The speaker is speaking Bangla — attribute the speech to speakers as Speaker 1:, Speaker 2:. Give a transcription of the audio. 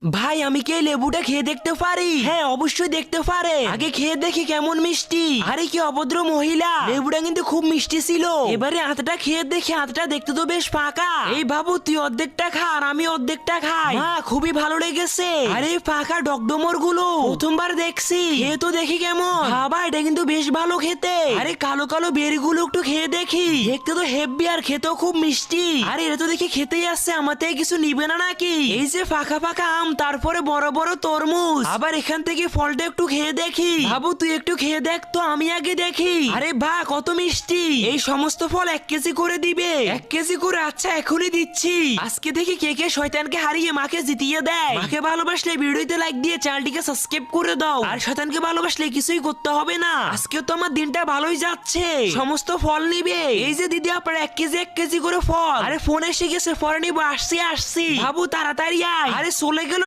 Speaker 1: ভাই আমি কি এই লেবুটা খেয়ে দেখতে পারি? হ্যাঁ অবশ্যই দেখতে পারে, আগে খেয়ে দেখি কেমন মিষ্টি। আরে কি অভদ্র মহিলা, লেবুটা কিন্তু খুব মিষ্টি ছিল। এবারে আতটা খেয়ে দেখি, আতটা দেখতে তো বেশ ফাঁকা। এই বাবু তুই অর্ধেকটা খা আর আমি অর্ধেকটা খাই। মা খুবই ভালো লেগেছে। আরে ফাঁকা ডকডমর গুলো প্রথমবার দেখছি, খেয়ে তো দেখি কেমন। বাবা এটা কিন্তু বেশ ভালো খেতে। আরে কালো কালো বেরি গুলো একটু খেয়ে দেখি, দেখতে তো হেভি আর খেতেও খুব মিষ্টি। আরে এটা তো দেখি খেতেই আসছে, আমার থেকে কিছু নিবে না নাকি? এই যে ফাঁকা ফাঁকা আম, তারপরে বড় বড় তরমুজ, আবার এখান থেকে ফলটা একটু খেয়ে দেখি। বাবু তুই একটু খেয়ে দেখ তো, আমি আগে দেখি। আরে বাহ কত মিষ্টি। এই সমস্ত ফল 1 কেজি করে দিবে? 1 কেজি করে? আচ্ছা এখনই দিচ্ছি। আজকে দেখি কে কে শয়তানকে হারিয়ে মাকে জিতিয়ে দেয়। মাকে ভালোবাসলে ভিডিওতে লাইক দিয়ে চ্যানেলটিকে সাবস্ক্রাইব করে দাও। আর শয়তানকে ভালোবাসলে কিছুই করতে হবে না। আজকে তো আমার দিনটা ভালোই যাচ্ছে। সমস্ত ফল নিবে। এই যে দিদি আপনার 1 কেজি করে ফল। আরে ফোন এসে গেছে, ফল নিবো, আসছি। বাবু তাড়াতাড়ি আয়। আরে চলে গেল।